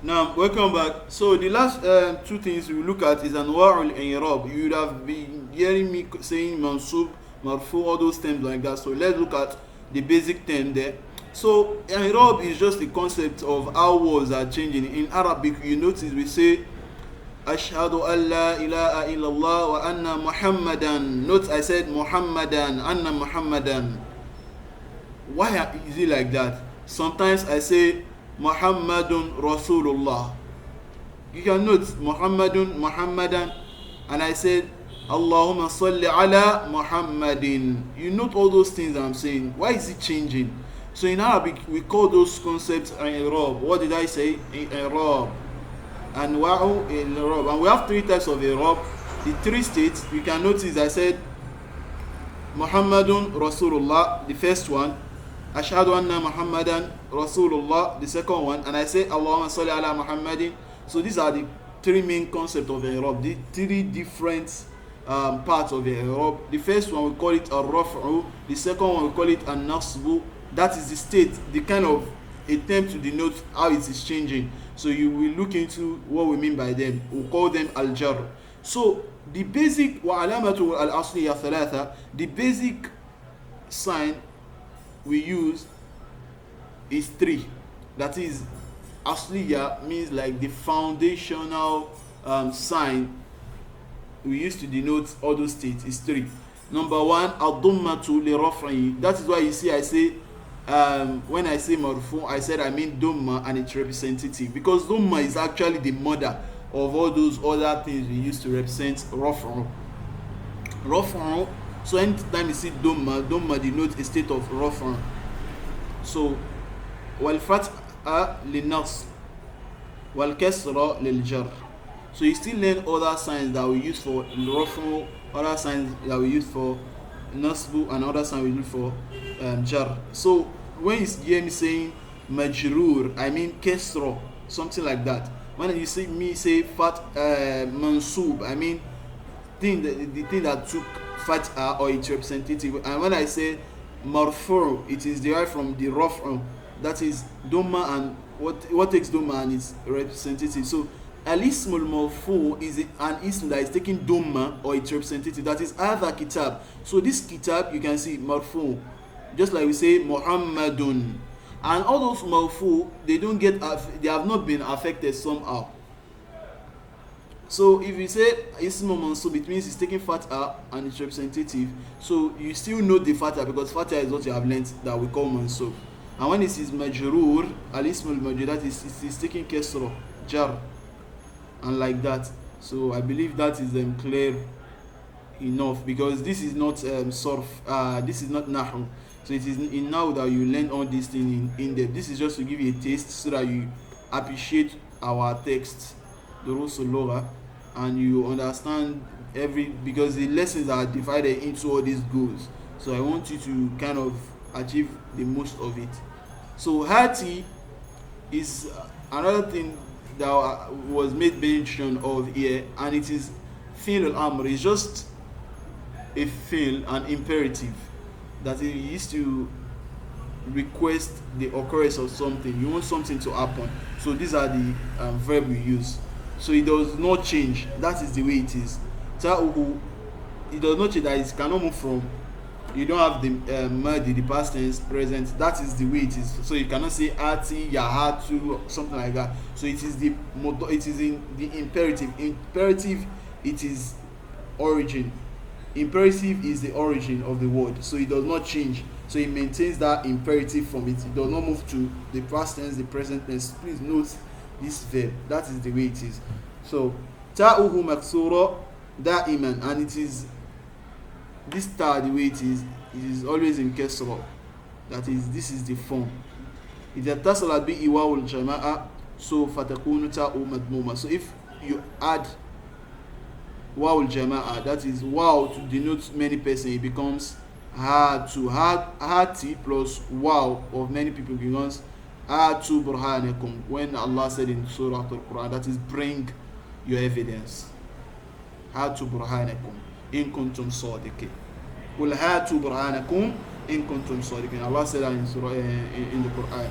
Now, welcome back. So the last two things we look at is anwa'ul i'rab. You would have been hearing me saying mansub, marfu, all those terms like that. So let's look at the basic term there. So i'rab is just the concept of how words are changing. In Arabic, you notice we say ashhadu an la ilaha illallah wa anna muhammadan. Note I said muhammadan, anna muhammadan. Why is it like that? Sometimes I say Muhammadun Rasulullah. You can note Muhammadan, and I said Allahumma salli ala Muhammadin. You note all those things I'm saying. Why is it changing? So in Arabic we call those concepts i'rab. What did I say? I'rab. And wa'u i'rab. And we have three types of i'rab. The three states you can notice I said Muhammadun Rasulullah, the first one. Ashhadu anna Muhammadan Rasulullah, the second one, and I say Allahumma salli ala Muhammadin. So these are the three main concepts of i'rab, the three different parts of i'rab. The first one we call it ar-raf'u, the second one we call it an-nasbu. That is the state, the kind of attempt to denote how it is changing. So you will look into what we mean by them. We call them al-jar. So the basic wa alamatu al-asliya thalatha, the basic sign we use is three. That is, asliya means like the foundational sign we use to denote all those states is three. Number one, ad-dummatu li raf'i. That is why you see I say when I say marfu, I said I mean dumma and its representative, because dumma is actually the mother of all those other things we use to represent raf'u. So anytime you see dumma denotes a state of raf'u. So wal fatha lin nas wal kasra lil jar. So you still learn other signs that we use for raf'u, other signs that we use for nasbu, and other signs we use for jar. So when you hear me saying majrur, I mean kasra, something like that. When you see me say mansub, I mean the thing that took fatha or its representative. And when I say marfu, it is derived from the raf'u, that is dhamma, and what takes dhamma and its representative. So al-ismul marfu is an ism that is taking dhamma or its representative, that is other kitab. So this kitab you can see marfu, just like we say Muhammadun, and all those marfu, they have not been affected somehow. So if you say ismu mansub, it means it's taking fatha and its representative. So you still know the fatha, because fatha is what you have learnt that we call mansub. And when it is majrur, al ismul majrur, that is it is taking kasra, jar, and like that. So I believe that is clear enough, because this is not sarf, this is not nahu. So it is in now that you learn all these things in depth. This is just to give you a taste so that you appreciate our text, the rusul lugha, and you understand because the lessons are divided into all these goals. So I want you to kind of achieve the most of it. So hati is another thing that was made mention of here, and it is fi'l al-amr. It's just a fi'l, an imperative, that it used to request the occurrence of something. You want something to happen. So these are the verb we use. So it does not change. That is the way it is. Ta'uhu, it does not change. That it cannot move from. You don't have the madi, the past tense, present. That is the way it is. So you cannot say ati, yahatu, something like that. So it is in the imperative. Imperative, it is origin. Imperative is the origin of the word. So it does not change. So it maintains that imperative from it. It does not move to the past tense, the present tense. Please note this verb. That is the way it is. So ta'uhu maksura da'iman, and it is this ta, the way it is always in kasra. That is, this is the form. إذا اتصلت به واو الجماعة so فتكون تاء مضمومة. So if you add waw al-jama'a, that is wow to denote many persons, it becomes hati plus wow of many people becomes atu burhanakum, when Allah said in Surah Al-Quran, that is bring your evidence. Hatu burhanakum in kuntum sadiqin. Qul hatu burhanakum in kuntum sadiqin. Allah said that in Surah in the Quran.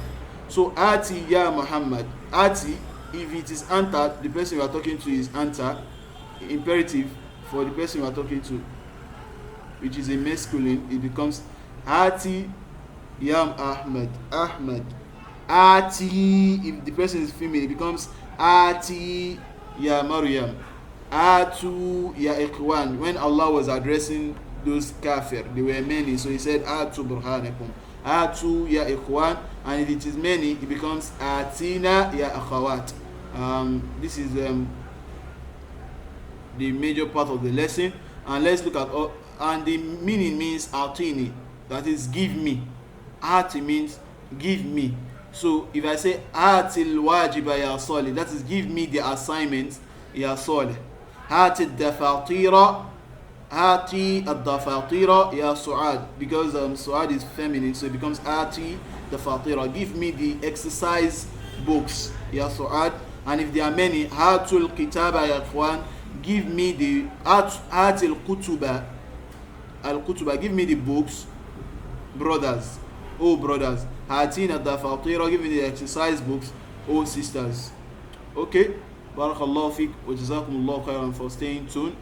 So ati ya Muhammad, ati if it is anta, the person you are talking to is anta, imperative for the person you are talking to, which is a masculine, it becomes ati yam Ahmed, Ahmed. Ati, if the person is female, it becomes ati ya Maryam. Atu ya Ikhwan. When Allah was addressing those kafir, they were many, so he said atu burhanakum. Atu ya Ikhwan. And if it is many, it becomes atina ya akhawat. This is the major part of the lesson. And let's look at and the meaning means atini, that is give me. Ati means give me. So if I say atil wajiba ya salih, that is give me the assignment ya salih. Ati dafatira, ati ad-dafatira ya su'ad, because su'ad is feminine, so it becomes ati dafatira, give me the exercise books ya su'ad. And if there are many, atul kitaba ya ikhwan, give me the atil kutuba al-kutuba, give me the books, brothers, oh brothers. Hatina dafatira, give me the exercise books, oh sisters. Okay, barakallahu fik wa jazakumullahu khairan for staying tuned.